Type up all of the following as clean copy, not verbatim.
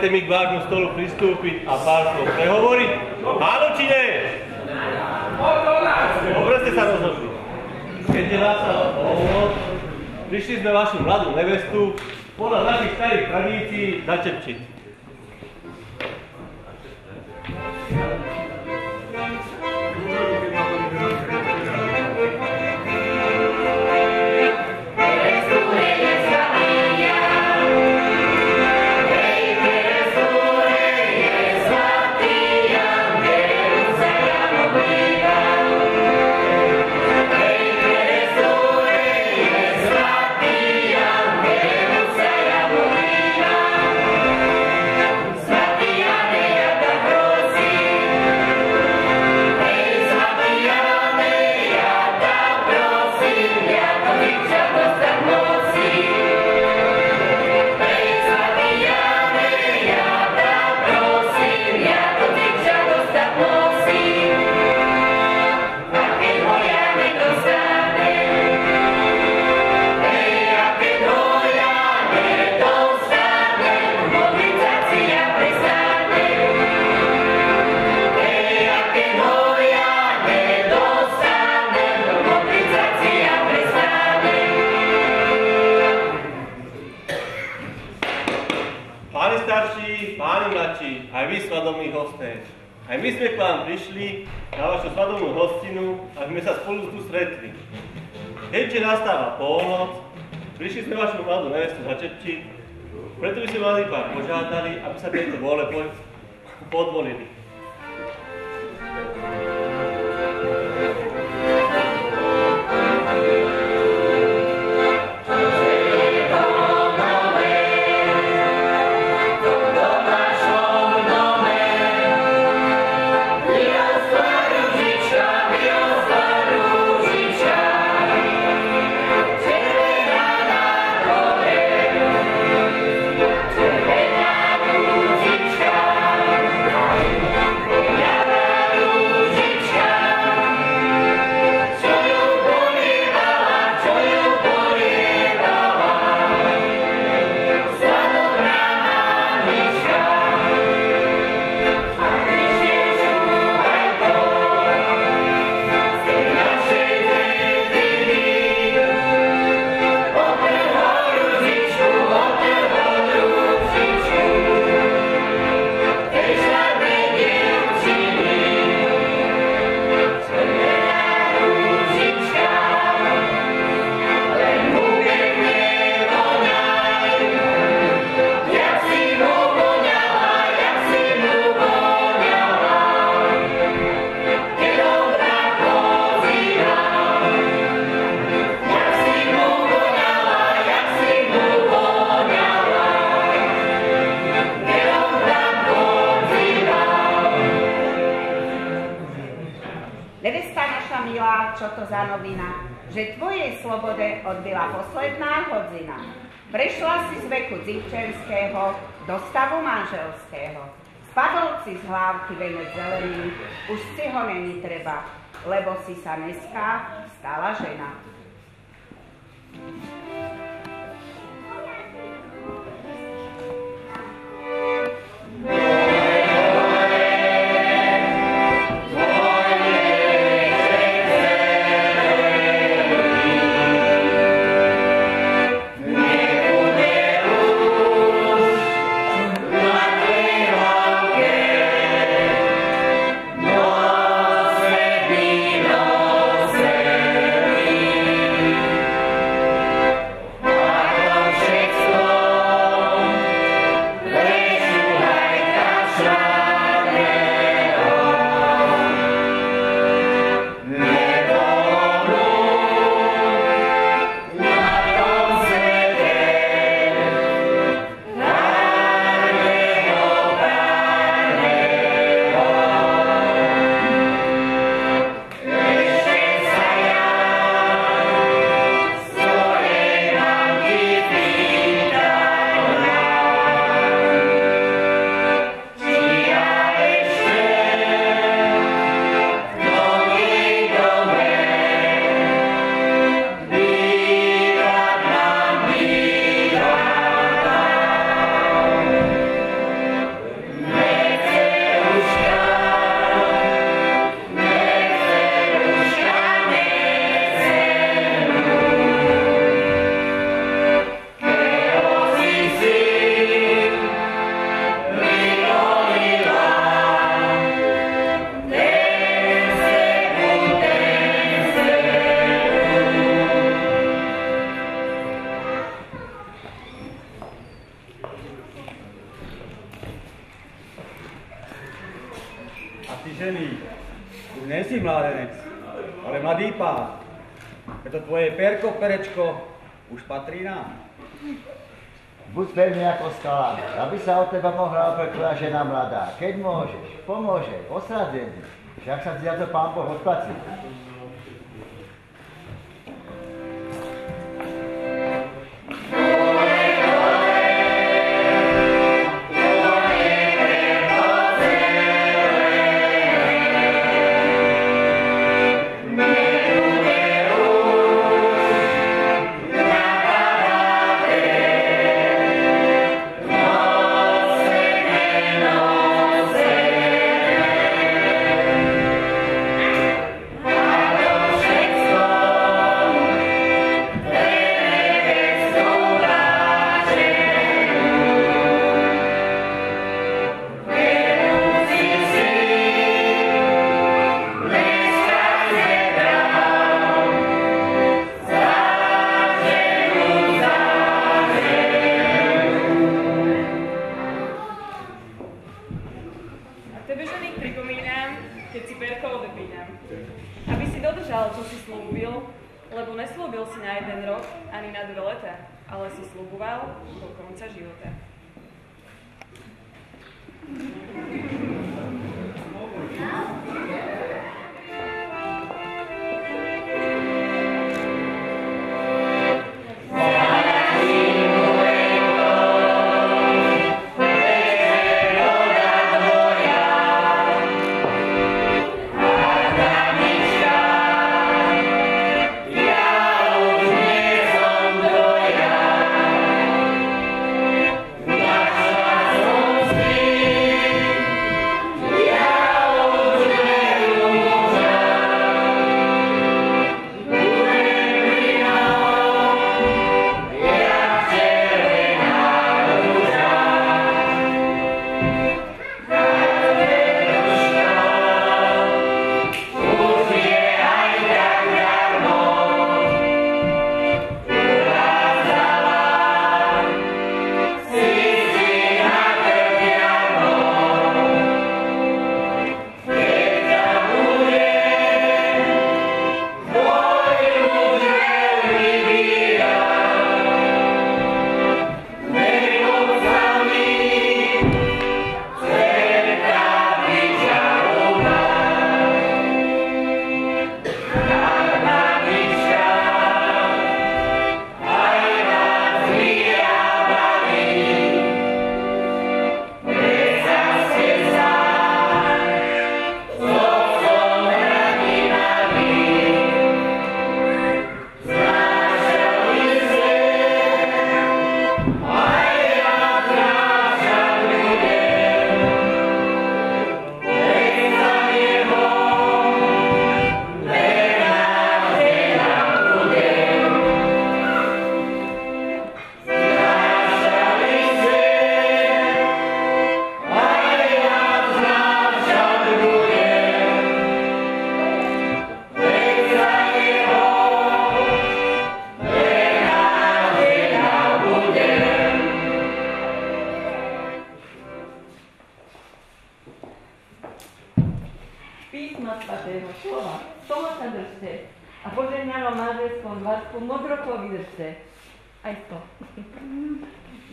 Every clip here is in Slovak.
Dovolujete mi k vášmu stolu pristúpiť a pár slov prehovoriť? Áno či nie? Dobre ste sa rozhodli. Keďže nastala polnoc, prišli sme vašu mladú nevestu podľa našich starých tradícií začepčiť. Aj vy svadobní hosté. Aj my sme k vám prišli na vašu svadobnú hostinu, aby sme sa spolu tu stretli. Keďže nastáva polnoc, prišli sme vašu mladú nevestu začepčiť, preto by sme mali pár požiadali, aby sa tejto vôle podvolili. Čo to za novina, že tvojej slobode odbyla posledná hodina. Prešla si z veku dzivčenského do stavu manželského. Spadol si z hlávky venec zelený, už si ho není treba, lebo si sa dneska stala žena. Ležu hajka mládenec, ale mladý pán. To tvoje perko, perečko, už patrí nám. Buď pevný ako skala, aby sa od teba mohla opäť tvoja žena mladá. Keď môžeš, pomôže, osradzený. Však sa ti za to pán Boh odplatí.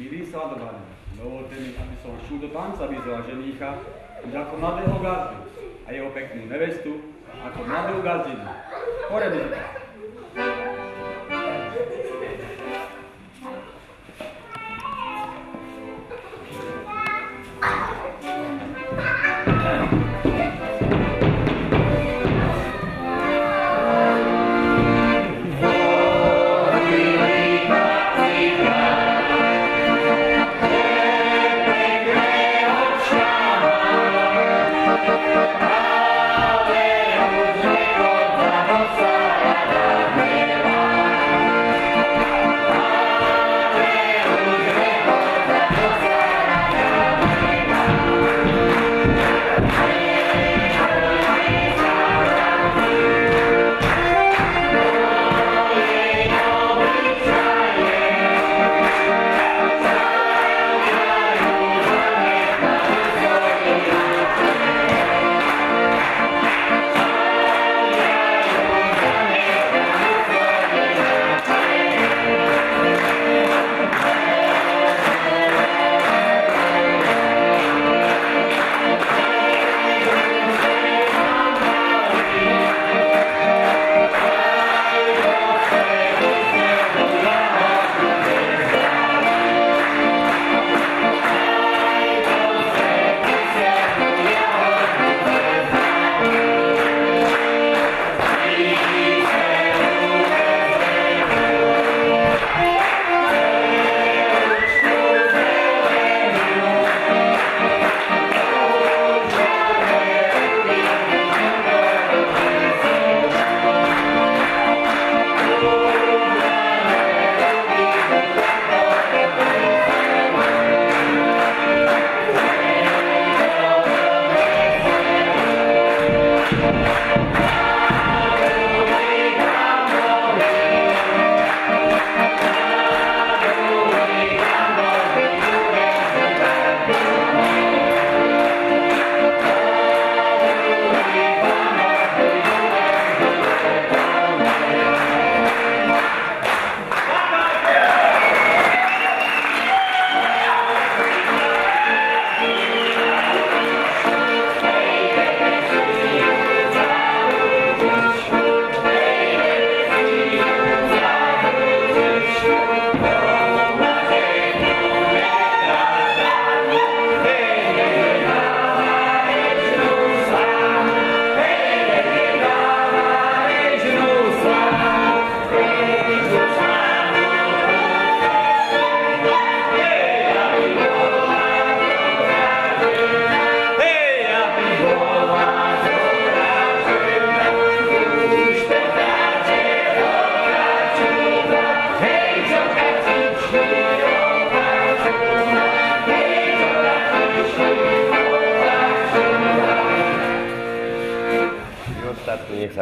Milí sladovaní, dovolte mi, aby som šul do tanca vyzval ženícha už ako mladého gazdu a jeho peknú nevestu ako mladú gazdinu. Hore muzika. Aleluya,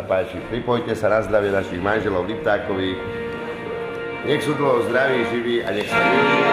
páči. Pripojte sa na zdravie našich manželov Liptákových. Nech sú dlho zdraví, živí a nech sa milujú.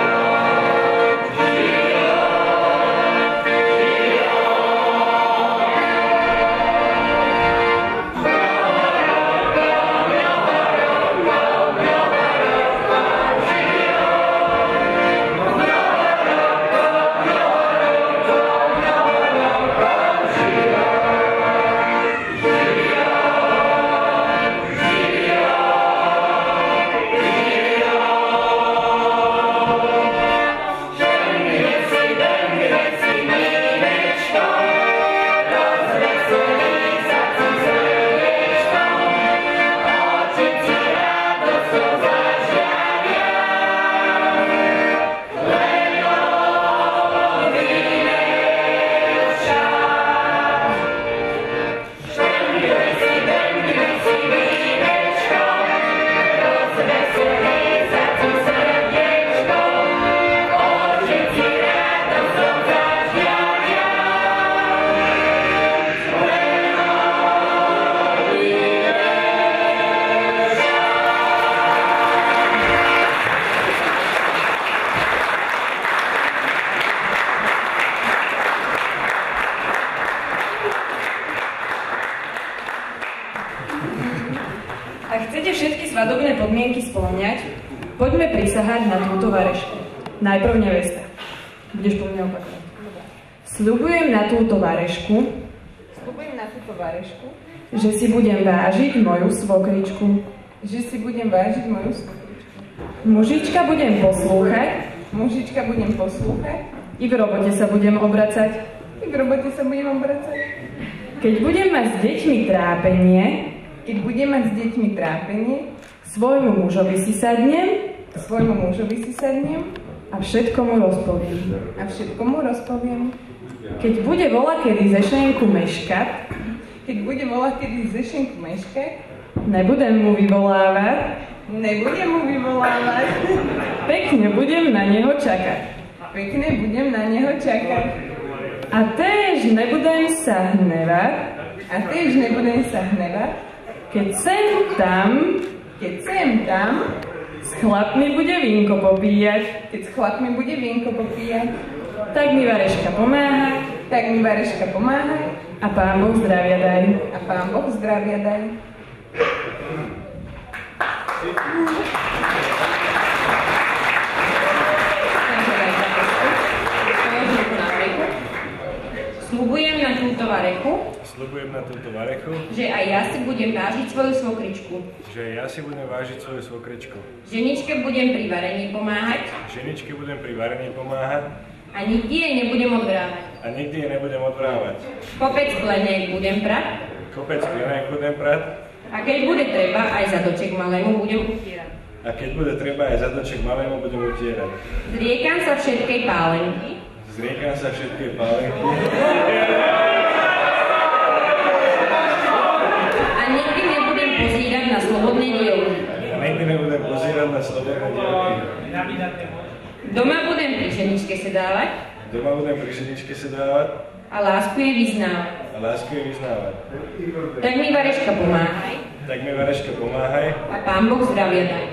Ak chcete všetky svadobné podmienky spĺňať, poďme prisahať na túto varešku. Najprv nevesta. Budeš po mne opakovať. Sľubujem na túto varešku, že si budem vážiť moju svokričku. Mužička budem poslúchať. I v robote sa budem obracať. Keď budem mať s deťmi trápenie, svojmu mužovi si sadnem a všetko mu rozpoviem. Keď bude voľakedy zešenku meškať, nebudem mu vyvolávať, pekne budem na neho čakať. A též nebudem sa hnevať, keď sem tam s chlapmi bude vínko popíjať. Tak mi Vareška pomáhaj a Pán Boh zdravia daj. Sľubujem na túto varechu, že aj ja si budem vážiť svoju svokričku. Ženičke budem pri varení pomáhať. A nikdy jej nebudem odvrávať. Kopec pleniek budem prať. A keď bude treba, aj zadoček malému budem utierať. Zriekam sa všetkej pálenky. A nikdy nebudem pozírať na slobodné dievky. Doma budem pri ženičke sedávať. A lásku jej vyznávať. Tak mi Vareška pomáhaj. A Pán Boh zdravia daj.